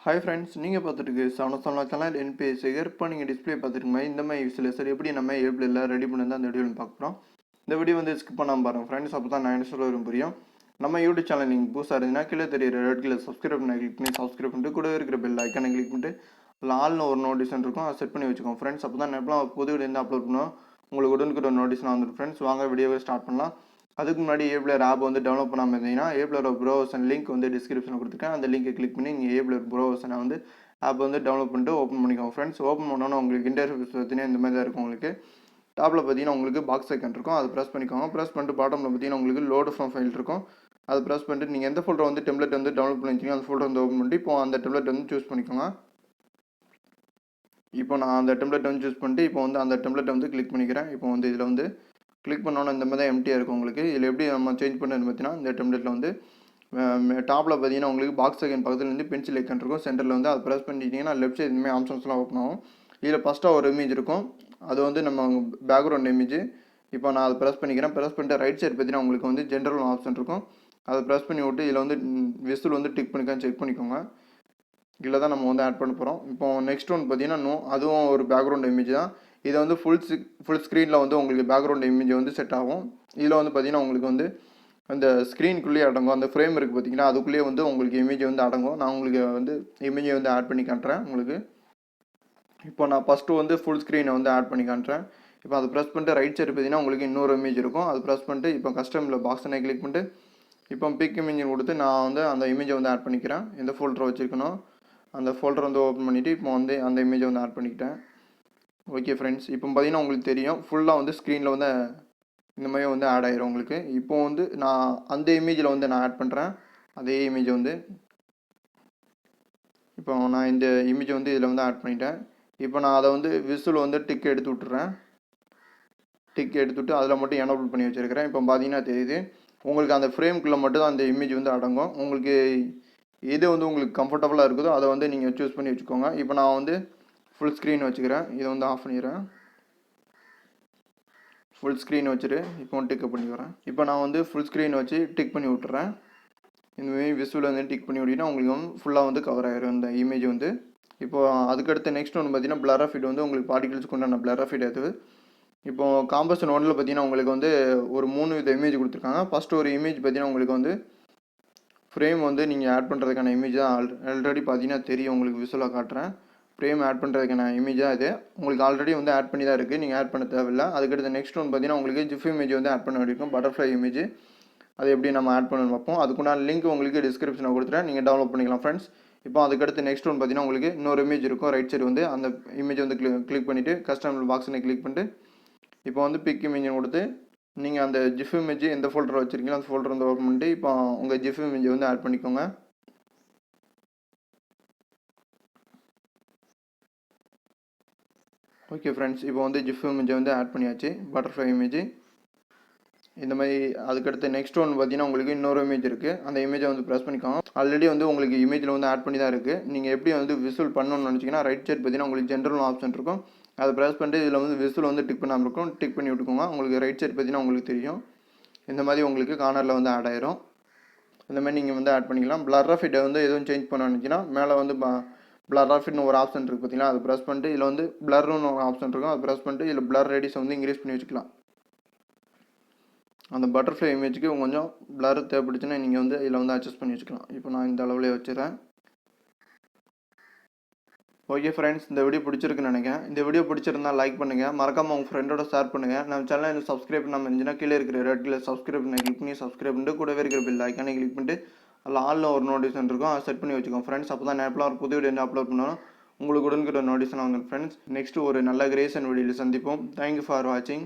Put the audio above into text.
Hi friends, நீங்கள் பார்த்துட்டு ᴅᴏᴍᴍᴇᴛ NPS இப்போ நீங்கள் டிஸ்பிளே பார்த்துருக்கீங்க. இந்த மாதிரி சில சார் எப்படி நம்ம ஏப்ல ரெடி பண்ணி தான் அந்த வீடியோவில் பார்க்குறோம். இந்த வீடியோ வந்து ஸ்கிப் பண்ணாமல் பாருங்கள் ஃப்ரெண்ட்ஸ், அப்போ தான் நான் என்ன சொல்ல வரும் புரியும். நம்ம யூடியூப் சேனல் நீங்கள் புதுசாக இருந்தீங்கன்னா கீழே தெரியுற ரெட் கலர் சப்ஸ்கிரைப் பண்ணி கிளிக் பண்ணி சப்ஸ்கிரைப் பண்ணிட்டு கூட இருக்கிற பெல் ஐக்கானை கிளிக் பண்ணிட்டு ஆல்னு ஒரு நோட்டிஃபிகேஷன் இருக்கும், அதை செட் பண்ணி வச்சுக்கோங்க ஃப்ரெண்ட்ஸ். அப்போ தான் எப்பலாம் புது வீடியோ வந்து அப்லோட் பண்ணுவோம் உங்களுக்கு உடனுக்குள்ள ஒரு நோட்டிஃபிகேஷன் வந்துடும் ஃப்ரெண்ட்ஸ். வாங்க வீடியோவை ஸ்டார்ட் பண்ணலாம். அதுக்கு முன்னாடி ஏப்ளர் ஆப் வந்து டவுன்லோட் பண்ணாமல் இருந்தீங்கன்னா ஏப்ளர் ப்ரோவர்ஷன் லிங்க் வந்து டிஸ்கிரிப்ஷனில் கொடுத்துருக்கேன். அந்த லிங்கை கிளிக் பண்ணி நீங்கள் ஏப்ளர் ப்ரோவர்ஷனை வந்து ஆப் வந்து டவுன்லோட் பண்ணிட்டு ஓப்பன் பண்ணிக்கோங்க ஃப்ரெண்ட்ஸ். ஓப்பன் பண்ணோன்னா உங்களுக்கு இன்டர்ஃபேஸ் பார்த்தீங்கன்னா இந்த மாதிரி தான் இருக்கும். உங்களுக்கு டாப்பில் பார்த்தீங்கன்னா உங்களுக்கு பாக்ஸ் ஐக்கன் இருக்கும், அதை ப்ரெஸ் பண்ணிக்கோங்க. ப்ரெஸ் பண்ணிட்டு பாட்டமில் பார்த்தீங்கன்னா உங்களுக்கு லோடு ஃப்ரம் ஃபைல் இருக்கும், அதை ப்ரெஸ் பண்ணிட்டு நீங்கள் எந்த ஃபோல்டர் வந்து டெம்ப்ளேட் வந்து டவுன்லோட் பண்ணி வச்சிங்க அந்த ஃபோல்டர் வந்து ஓப்பன் பண்ணிட்டு இப்போ அந்த டெம்ப்ளேட் வந்து சூஸ் பண்ணிக்கோங்க. இப்போ நான் அந்த டெம்ப்ளேட் வந்து சூஸ் பண்ணிட்டு இப்போ வந்து அந்த டெம்ப்ளேட்டை வந்து கிளிக் பண்ணிக்கிறேன். இப்போ வந்து இதில் வந்து கிளிக் பண்ணோன்னா இந்த மாதிரி தான் எம்டியாக இருக்கும் உங்களுக்கு. இதில் எப்படி நம்ம சேஞ்ச் பண்ணுறது பார்த்தீங்கன்னா இந்த டெம்ப்ளேட்டில் வந்து டாப்பில் பார்த்தீங்கன்னா உங்களுக்கு பாக்ஸ் ஐக்கன் பக்கத்தில் வந்து பென்சில் ஐக்கன் இருக்கும், சென்டரில் வந்து அதை ப்ரெஸ் பண்ணிட்டீங்கன்னா லெஃப்ட் சைடு இந்தமாதிரி ஆப்ஷன்ஸ்லாம் ஓப்பன் ஆகும். இதில் ஃபஸ்ட்டாக ஒரு இமேஜ் இருக்கும், அது வந்து நம்ம பேக்ரவுண்ட் இமேஜ். இப்போ நான் அதை ப்ரெஸ் பண்ணிக்கிறேன். ப்ரெஸ் பண்ணிட்டு ரைட் சைடு பார்த்தீங்கன்னா உங்களுக்கு வந்து ஜென்ரல் ஆப்ஷன் இருக்கும், அதை ப்ரெஸ் பண்ணி விட்டு இதில் வந்து விசில் வந்து டிக் பண்ணிக்கலாம், செக் பண்ணிக்கோங்க. இதில் தான் நம்ம வந்து ஆட் பண்ண போகிறோம். இப்போ நெக்ஸ்ட் ஒன் பார்த்தீங்கன்னா அதுவும் ஒரு பேக்ரவுண்ட் இமேஜ் தான். இதை வந்து ஃபுல் ஸ்க்ரீனில் வந்து உங்களுக்கு பேக்ரவுண்ட் இமேஜ் வந்து செட் ஆகும். இதில் வந்து பார்த்தீங்கன்னா உங்களுக்கு வந்து அந்த ஸ்க்ரீனுக்குள்ளேயே அடங்கும், அந்த ஃப்ரேம் இருக்குது பார்த்தீங்கன்னா அதுக்குள்ளேயே வந்து உங்களுக்கு இமேஜ் வந்து அடங்கும். நான் உங்களுக்கு வந்து இமேஜை வந்து ஆட் பண்ணி காட்டுறேன் உங்களுக்கு. இப்போ நான் ஃபஸ்ட்டு வந்து ஃபுல் ஸ்க்ரீனை வந்து ஆட் பண்ணி காட்டுறேன். இப்போ அதை ப்ரெஸ் பண்ணிட்டு ரைட் சைடு பார்த்தீங்கன்னா உங்களுக்கு இன்னொரு இமேஜ் இருக்கும், அது ப்ரெஸ் பண்ணிட்டு இப்போ கஸ்டமில் பாக்ஸனை கிளிக் பண்ணிட்டு இப்போ பிக் இமேஜ் கொடுத்து நான் வந்து அந்த இமேஜை வந்து ஆட் பண்ணிக்கிறேன். எந்த ஃபோல்டரை வச்சுருக்கணும் அந்த ஃபோல்டர் வந்து ஓப்பன் பண்ணிவிட்டு இப்போ வந்து அந்த இமேஜை வந்து ஆட் பண்ணிக்கிட்டேன். ஓகே ஃப்ரெண்ட்ஸ், இப்போ பார்த்தீங்கன்னா உங்களுக்கு தெரியும் ஃபுல்லாக வந்து ஸ்க்ரீனில் வந்து இந்த மாதிரி வந்து ஆட் ஆயிரும் உங்களுக்கு. இப்போ வந்து நான் அந்த இமேஜில் வந்து நான் ஆட் பண்ணுறேன் அதே இமேஜை வந்து. இப்போ நான் இந்த இமேஜை வந்து இதில் வந்து ஆட் பண்ணிட்டேன். இப்போ நான் அதை வந்து விசில் வந்து டிக் எடுத்து விட்டுறேன். டிக் எடுத்துவிட்டு அதில் மட்டும் எனேபிள் பண்ணி வச்சுருக்கிறேன். இப்போ பார்த்தீங்கன்னா தெரியுது உங்களுக்கு அந்த ஃப்ரேம்குள்ளே மட்டும் தான் அந்த இமேஜ் வந்து அடங்கும். உங்களுக்கு எது வந்து உங்களுக்கு கம்ஃபர்டபுளாக இருக்குதோ அதை வந்து நீங்கள் சூஸ் பண்ணி வச்சுக்கோங்க. இப்போ நான் வந்து ஃபுல் ஸ்க்ரீன் வச்சுக்கிறேன், இதை வந்து ஆஃப் பண்ணிடுறேன். ஃபுல் ஸ்க்ரீன் வச்சுட்டு இப்போ டிக்கப் பண்ணி வரேன். இப்போ நான் வந்து ஃபுல் ஸ்க்ரீன் வச்சு டிக் பண்ணி விட்டுறேன். இந்தமாரி விசுவல் வந்து டிக் பண்ணி விட்டிங்கன்னா உங்களுக்கு வந்து ஃபுல்லாக வந்து கவர் ஆகிடும் இந்த இமேஜ் வந்து. இப்போ அதுக்கடுத்து நெக்ஸ்ட் ஒன்று பார்த்தீங்கன்னா பிளர் ஆஃப் இட் வந்து உங்களுக்கு பார்ட்டிகல்ஸ்க்கு உண்டான பிளர் ஆஃப் இட் அது. இப்போ காம்பஷன் ஒன்றில் பார்த்தீங்கன்னா உங்களுக்கு வந்து ஒரு 3 வித இமேஜ் கொடுத்துருக்காங்க. ஃபஸ்ட்டு ஒரு இமேஜ் பார்த்தீங்கன்னா உங்களுக்கு வந்து ஃப்ரேம் வந்து நீங்கள் ஆட் பண்ணுறதுக்கான இமேஜ் தான். ஆல்ரெடி பார்த்தீங்கன்னா தெரியும் உங்களுக்கு விசுவலாக காட்டுறேன். ஃப்ரேம் ஆட் பண்ணுறதுக்கான இமேஜ் தான் இது. உங்களுக்கு ஆல்ரெடி வந்து ஆட் பண்ணி தான் இருக்குது, நீங்கள் ஆட் பண்ண தேவையில்லை. அதுக்கடுத்து நெக்ஸ்ட் ஒன்று பார்த்தீங்கன்னா உங்களுக்கு ஜிஃப் இமேஜ் வந்து ஆட் பண்ண வேண்டியிருக்கும், பட்டர்ஃப்ளை இமேஜ். அது எப்படி நம்ம ஆட் பண்ணணும் பார்ப்போம். அதுக்குண்டான லிங்க் உங்களுக்கு டிஸ்கிரிப்ஷனில் கொடுத்துட்டேன், நீங்கள் டவுன்லோட் பண்ணிக்கலாம் ஃப்ரெண்ட்ஸ். இப்போ அதுக்கடுத்து நெக்ஸ்ட் ஒன்று பார்த்தீங்கன்னா உங்களுக்கு இன்னொரு இமேஜ் இருக்கும், ரைட் சைடு வந்து அந்த இமேஜ் வந்து கிளிக் பண்ணிவிட்டு கஸ்டம் பாக்ஸனை கிளிக் பண்ணிட்டு இப்போ வந்து பிக் இமேஜ் கொடுத்து நீங்கள் அந்த ஜிஃப் இமேஜ் எந்த ஃபோல்டர் வச்சுருக்கீங்களோ அந்த ஃபோல்டர் வந்து ஓப்பன் பண்ணிட்டு இப்போ உங்கள் ஜிஃப் இமேஜ் வந்து ஆட் பண்ணிக்கோங்க. ஓகே ஃப்ரெண்ட்ஸ், இப்போ வந்து ஜிஃப் இமேஜை வந்து ஆட் பண்ணியாச்சு, பட்டர்ஃப்ளை இமேஜ். இந்த மாதிரி அதுக்கடுத்து நெக்ஸ்ட் ஒன்று பார்த்தீங்கன்னா உங்களுக்கு இன்னொரு இமேஜ் இருக்குது, அந்த இமேஜை வந்து ப்ரெஸ் பண்ணிக்கோங்க. ஆல்ரெடி வந்து உங்களுக்கு இமேஜில் வந்து ஆட் பண்ணி தான் இருக்குது. நீங்கள் எப்படி வந்து விசுவல் பண்ணணும்னு நினச்சிங்கன்னா ரைட் சைடு பார்த்தீங்கன்னா உங்களுக்கு ஜென்ரல் ஆப்ஷன் இருக்கும், அதை ப்ரெஸ் பண்ணிட்டு இதில் வந்து விசுவல் வந்து டிக் பண்ணாமல் இருக்கும், டிக் பண்ணி விட்டுக்கோங்க. உங்களுக்கு ரைட் சைடு பார்த்தீங்கன்னா உங்களுக்கு தெரியும் இந்த மாதிரி உங்களுக்கு கார்னரில் வந்து ஆட் ஆயிரும். இந்த மாதிரி நீங்கள் வந்து ஆட் பண்ணிக்கலாம். பிளர் ஆஃப் இட்டை வந்து எதுவும் சேஞ்ச் பண்ண நினச்சிங்கன்னா மேலே வந்து பிளர் ஆஃப் இட்னு ஒரு ஆப்ஷன் இருக்குது பார்த்தீங்கன்னா, அதை ப்ரெஸ் பண்ணிட்டு இதில் வந்து பிளர்னு ஒரு ஆப்ஷன் இருக்கும், அதை ப்ரெஸ் பண்ணிட்டு இதில் பிளர் ரேடியஸ் வந்து இன்க்ரீஸ் பண்ணி வச்சுக்கலாம். அந்த பட்டர்ஃப்ளை இமேஜுக்கு கொஞ்சம் பிளர் தேவைப்படுச்சுன்னா நீங்கள் வந்து இதில் வந்து அட்ஜஸ்ட் பண்ணி வச்சுக்கலாம். இப்போ நான் இந்த அளவுலேயே வச்சுறேன். ஓகே ஃப்ரெண்ட்ஸ், இந்த வீடியோ பிடிச்சிருக்குன்னு நினைக்கிறேன். இந்த வீடியோ பிடிச்சிருந்தால் லைக் பண்ணுங்கள், மறக்காமல் உங்கள் ஃப்ரெண்டோட ஷேர் பண்ணுங்கள். நம்ம சேனல் இன்னும் சப்ஸ்கிரைப் பண்ணாமல் இருந்துச்சுன்னா கீழே இருக்கிற ரெட் கலர் சப்ஸ்கிரைப் பண்ணி கிளிக் பண்ணி சப்ஸ்கிரைப் பண்ணிட்டு கூடவே இருக்கிற பெல் ஐக்கானை கிளிக் பண்ணிட்டு அதில் ஆலில் ஒரு நோட்டிஃபிகேஷன் இருக்கும், அதை செட் பண்ணி வச்சுக்கோங்க ஃப்ரெண்ட்ஸ். அப்போ தான் எப்பலாம் ஒரு புது வீடியோ அப்லோட் பண்ணணும் உங்களுக்கு உடனுக்குள்ள நோட்டிஃபிகேஷன் வாங்க ஃப்ரெண்ட்ஸ். நெக்ஸ்ட்டு ஒரு நல்ல கிரேஷன் வீடியோவில் சந்திப்போம். தேங்க்யூ ஃபார் வாட்சிங்.